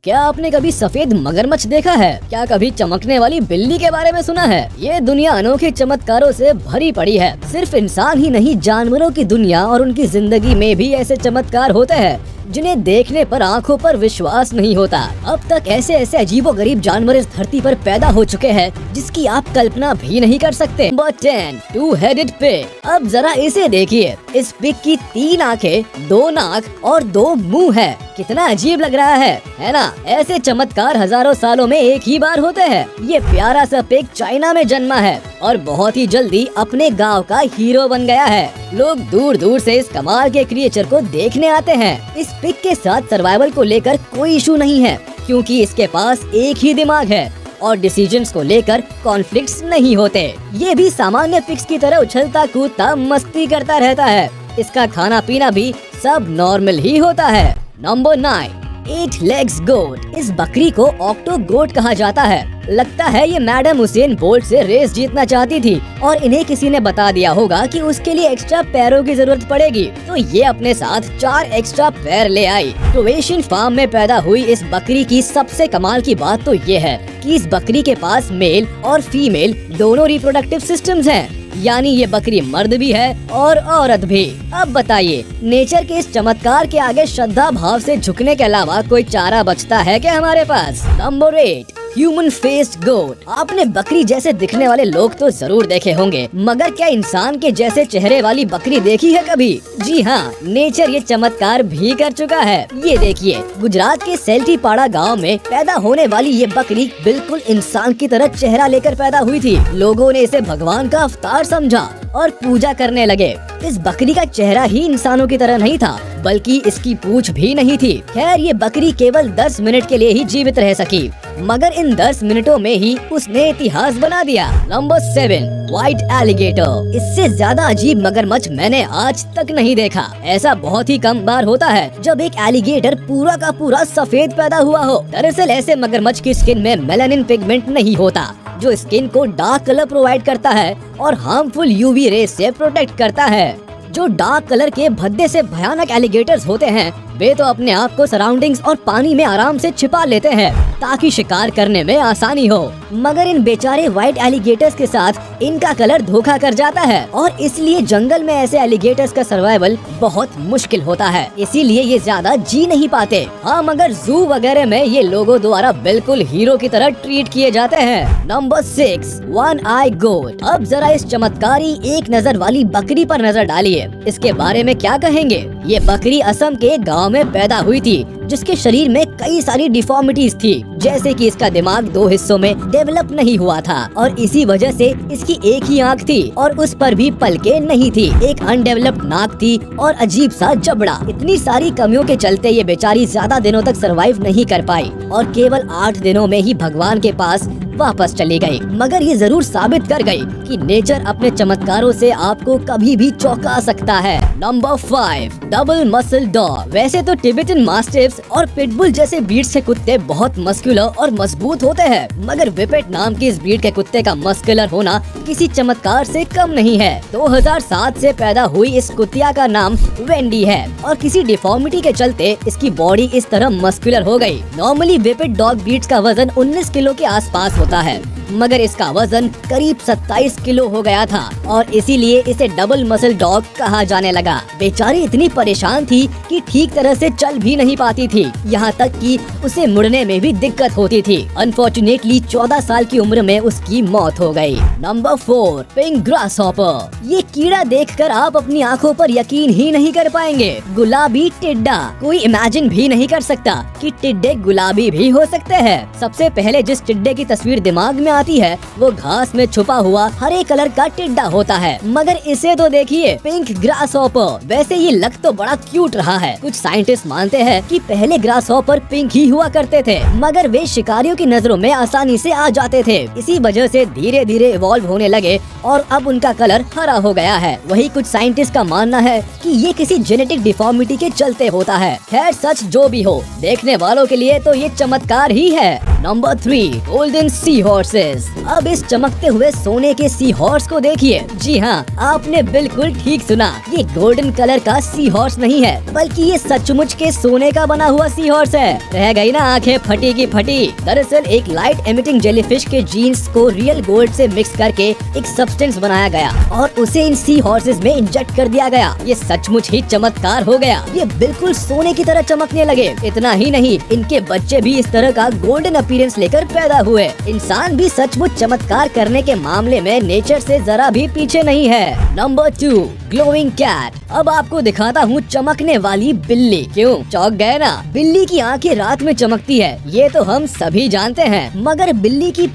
क्या आपने कभी सफेद मगरमच्छ देखा है? क्या कभी चमकने वाली बिल्ली के बारे में सुना है? ये दुनिया अनोखे चमत्कारों से भरी पड़ी है। सिर्फ इंसान ही नहीं, जानवरों की दुनिया और उनकी जिंदगी में भी ऐसे चमत्कार होते हैं जिन्हें देखने पर आंखों पर विश्वास नहीं होता। अब तक ऐसे ऐसे अजीबोगरीब जानवर इस धरती पर पैदा हो चुके हैं जिसकी आप कल्पना भी नहीं कर सकते। Number 10, two headed pig. अब जरा इसे देखिए। इस पिग की 3 आंखें, 2 नाक और 2 मुंह है। कितना अजीब लग रहा है ना? ऐसे चमत्कार हजारों सालों में एक ही बार होते हैं। ये प्यारा सा पिग चाइना में जन्मा है और बहुत ही जल्दी अपने गांव का हीरो बन गया है। लोग दूर दूर से इस कमाल के क्रिएचर को देखने आते हैं। इस पिग के साथ सर्वाइवल को लेकर कोई इशू नहीं है क्योंकि इसके पास एक ही दिमाग है और डिसीजंस को लेकर कॉन्फ्लिक्ट्स नहीं होते। ये भी सामान्य पिग्स की तरह उछलता कूदता मस्ती करता रहता है। इसका खाना पीना भी सब नॉर्मल ही होता है। नंबर 9, 8 legs गोट। इस बकरी को ऑक्टो गोट कहा जाता है। लगता है ये मैडम हुसैन बोल्ट से रेस जीतना चाहती थी और इन्हें किसी ने बता दिया होगा कि उसके लिए एक्स्ट्रा पैरों की जरूरत पड़ेगी, तो ये अपने साथ 4 एक्स्ट्रा पैर ले आई। क्रोएशियन फार्म में पैदा हुई इस बकरी की सबसे कमाल की बात तो ये है कि इस बकरी के पास मेल और फीमेल दोनों रिप्रोडक्टिव सिस्टम्स हैं। यानी ये बकरी मर्द भी है और औरत भी। अब बताइए, नेचर के इस चमत्कार के आगे श्रद्धा भाव से झुकने के अलावा कोई चारा बचता है क्या हमारे पास? नंबर 8, ह्यूमन फेस्ड गोट। आपने बकरी जैसे दिखने वाले लोग तो जरूर देखे होंगे, मगर क्या इंसान के जैसे चेहरे वाली बकरी देखी है कभी? जी हाँ, नेचर ये चमत्कार भी कर चुका है। ये देखिए, गुजरात के सेल्टीपाड़ा गांव में पैदा होने वाली ये बकरी बिल्कुल इंसान की तरह चेहरा लेकर पैदा हुई थी। लोगों ने इसे भगवान का अवतार समझा और पूजा करने लगे। इस बकरी का चेहरा ही इंसानों की तरह नहीं था, बल्कि इसकी पूंछ भी नहीं थी। खैर, ये बकरी केवल 10 मिनट के लिए ही जीवित रह सकी, मगर इन 10 मिनटों में ही उसने इतिहास बना दिया। Number 7, white alligator. इससे ज्यादा अजीब मगरमच्छ मैंने आज तक नहीं देखा। ऐसा बहुत ही कम बार होता है जब एक एलिगेटर पूरा का पूरा सफेद पैदा हुआ हो। दरअसल ऐसे मगरमच्छ की स्किन में मेलानिन पिगमेंट नहीं होता, जो स्किन को डार्क कलर प्रोवाइड करता है और हार्मफुल यूवी रेस से प्रोटेक्ट करता है। जो डार्क कलर के भद्दे से भयानक एलिगेटर्स होते हैं, वे तो अपने आप को सराउंडिंग्स और पानी में आराम से छिपा लेते हैं ताकि शिकार करने में आसानी हो। मगर इन बेचारे व्हाइट एलिगेटर्स के साथ इनका कलर धोखा कर जाता है और इसलिए जंगल में ऐसे एलिगेटर्स का सर्वाइवल बहुत मुश्किल होता है। इसीलिए ये ज्यादा जी नहीं पाते। हाँ, मगर जू वगैरह में ये लोगों द्वारा बिल्कुल हीरो की तरह ट्रीट किए जाते हैं। नंबर 6, वन आई गोट। अब जरा इस चमत्कारी एक नजर वाली बकरी पर नजर डालिए। इसके बारे में क्या कहेंगे? ये बकरी असम के गाँव में पैदा हुई थी, जिसके शरीर में कई सारी डिफॉर्मिटीज थी, जैसे कि इसका दिमाग 2 हिस्सों में डेवलप नहीं हुआ था और इसी वजह से इसकी एक ही आंख थी और उस पर भी पलकें नहीं थी। एक अनडेवलप्ड नाक थी और अजीब सा जबड़ा। इतनी सारी कमियों के चलते ये बेचारी ज्यादा दिनों तक सरवाइव नहीं कर पाई और केवल 8 दिनों में ही भगवान के पास वापस चली गई। मगर ये जरूर साबित कर गई कि नेचर अपने चमत्कारों से आपको कभी भी चौंका सकता है। Number 5, double muscle dog. वैसे तो टिबेटन मास्टिफ्स और पिटबुल जैसे ब्रीड्स के कुत्ते बहुत मस्कुलर और मजबूत होते हैं, मगर व्हिपेट नाम की इस ब्रीड के कुत्ते का मस्कुलर होना किसी चमत्कार से कम नहीं है। 2007 से पैदा हुई इस कुतिया का नाम वेंडी है और किसी डिफॉर्मिटी के चलते इसकी बॉडी इस तरह मस्कुलर हो गई। नॉर्मली व्हिपेट डॉग ब्रीड्स का वजन 19 किलो के आसपास होता है, मगर इसका वजन करीब 27 किलो हो गया था और इसीलिए इसे डबल मसल डॉग कहा जाने लगा। बेचारी इतनी परेशान थी कि ठीक तरह से चल भी नहीं पाती थी, यहाँ तक कि उसे मुड़ने में भी दिक्कत होती थी। अनफॉर्चुनेटली 14 साल की उम्र में उसकी मौत हो गई। Number 4, pink grasshopper. ये कीड़ा देखकर आप अपनी आंखों पर यकीन ही नहीं कर पाएंगे। गुलाबी टिड्डा। कोई इमेजिन भी नहीं कर सकता कि टिड्डे गुलाबी भी हो सकते हैं। सबसे पहले जिस टिड्डे की तस्वीर दिमाग में आती है वो घास में छुपा हुआ हरे कलर का टिड्डा होता है, मगर इसे तो देखिए, पिंक ग्रासहॉपर। वैसे ये लग तो बड़ा क्यूट रहा है। कुछ साइंटिस्ट मानते हैं कि पहले ग्रासहॉपर पिंक ही हुआ करते थे, मगर वे शिकारियों की नजरों में आसानी से आ जाते थे। इसी वजह से धीरे धीरे इवॉल्व होने लगे और अब उनका कलर हरा हो गया है। वही कुछ साइंटिस्ट का मानना है कि ये किसी जेनेटिक डिफॉर्मिटी के चलते होता है। खैर, सच जो भी हो, देखने वालों के लिए तो ये चमत्कार ही है। नंबर 3, गोल्डन सी हॉर्सेस। अब इस चमकते हुए सोने के सी हॉर्स को देखिए। जी हाँ, आपने बिल्कुल ठीक सुना। ये गोल्डन कलर का सी हॉर्स नहीं है, बल्कि ये सचमुच के सोने का बना हुआ सी हॉर्स है। रह गई ना आंखें फटी की फटी। दरअसल एक लाइट एमिटिंग जेलीफिश के जीन्स को रियल गोल्ड से मिक्स करके एक सब्सटेंस बनाया गया और उसे इन सी हॉर्सेस में इंजेक्ट कर दिया गया। ये सचमुच ही चमत्कार हो गया। ये बिल्कुल सोने की तरह चमकने लगे। इतना ही नहीं, इनके बच्चे भी इस तरह का गोल्डन अपीयरेंस लेकर पैदा हुए। इंसान भी सचमुच चमत्कार करने के मामले में नेचर से जरा भी पीछे नहीं है। Number 2, glowing cat. अब आपको दिखाता हूँ चमकने वाली बिल्ली। क्यों चौंक गए ना? बिल्ली की आंखें रात में चमकती है, ये तो हम सभी जानते हैं, मगर बिल्ली की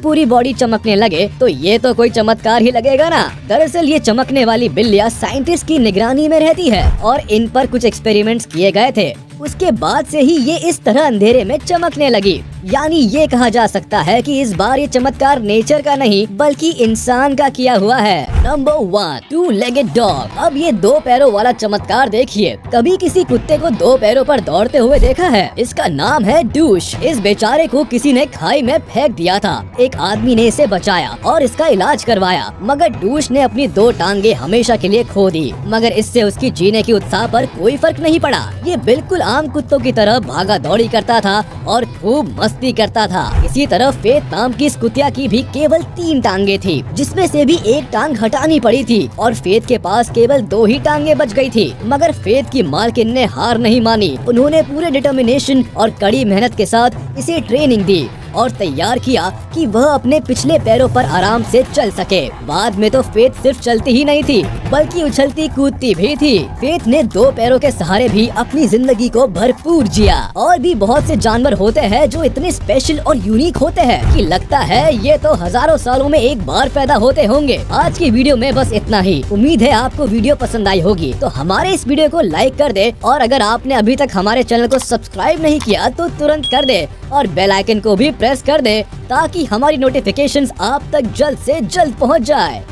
पूरी बॉडी चमकने लगे तो ये तो कोई चमत्कार ही लगेगा ना। दरअसल ये चमकने वाली बिल्लियाँ साइंटिस्ट की निगरानी में रहती है और इन पर कुछ एक्सपेरिमेंट्स किए गए थे। उसके बाद से ही ये इस तरह अंधेरे में चमकने लगी। यानी ये कहा जा सकता है कि इस बार ये चमत्कार नेचर का नहीं बल्कि इंसान का किया हुआ है। Number 1, 2-legged dog. अब ये 2 पैरों वाला चमत्कार देखिए। कभी किसी कुत्ते को 2 पैरों पर दौड़ते हुए देखा है? इसका नाम है डूश। इस बेचारे को किसी ने खाई में फेंक दिया था। एक आदमी ने इसे बचाया और इसका इलाज करवाया, मगर डूश ने अपनी 2 टांगे हमेशा के लिए खो दी। मगर इससे उसकी जीने की उत्साह पर कोई फर्क नहीं पड़ा। ये बिल्कुल आम कुत्तों की तरह भागा दौड़ी करता था और खूब मस्ती करता था। इसी तरह फेथ नाम की इस कुतिया की भी केवल 3 टांगे थी, जिसमें से भी 1 टांग हटानी पड़ी थी और फेथ के पास केवल 2 ही टांगे बच गई थी। मगर फेथ की मालकिन ने हार नहीं मानी। उन्होंने पूरे डिटर्मिनेशन और कड़ी मेहनत के साथ इसे ट्रेनिंग दी और तैयार किया कि वह अपने पिछले पैरों पर आराम से चल सके। बाद में तो फेथ सिर्फ चलती ही नहीं थी बल्कि उछलती कूदती भी थी। फेथ ने 2 पैरों के सहारे भी अपनी जिंदगी को भरपूर जिया। और भी बहुत से जानवर होते हैं जो इतने स्पेशल और यूनिक होते हैं कि लगता है ये तो हजारों सालों में एक बार पैदा होते होंगे। आज की वीडियो में बस इतना ही। उम्मीद है आपको वीडियो पसंद आई होगी, तो हमारे इस वीडियो को लाइक कर दे और अगर आपने अभी तक हमारे चैनल को सब्सक्राइब नहीं किया तो तुरंत कर दे और बेल आइकन को भी प्रेस कर दे ताकि हमारी नोटिफिकेशंस आप तक जल्द से जल्द पहुंच जाए।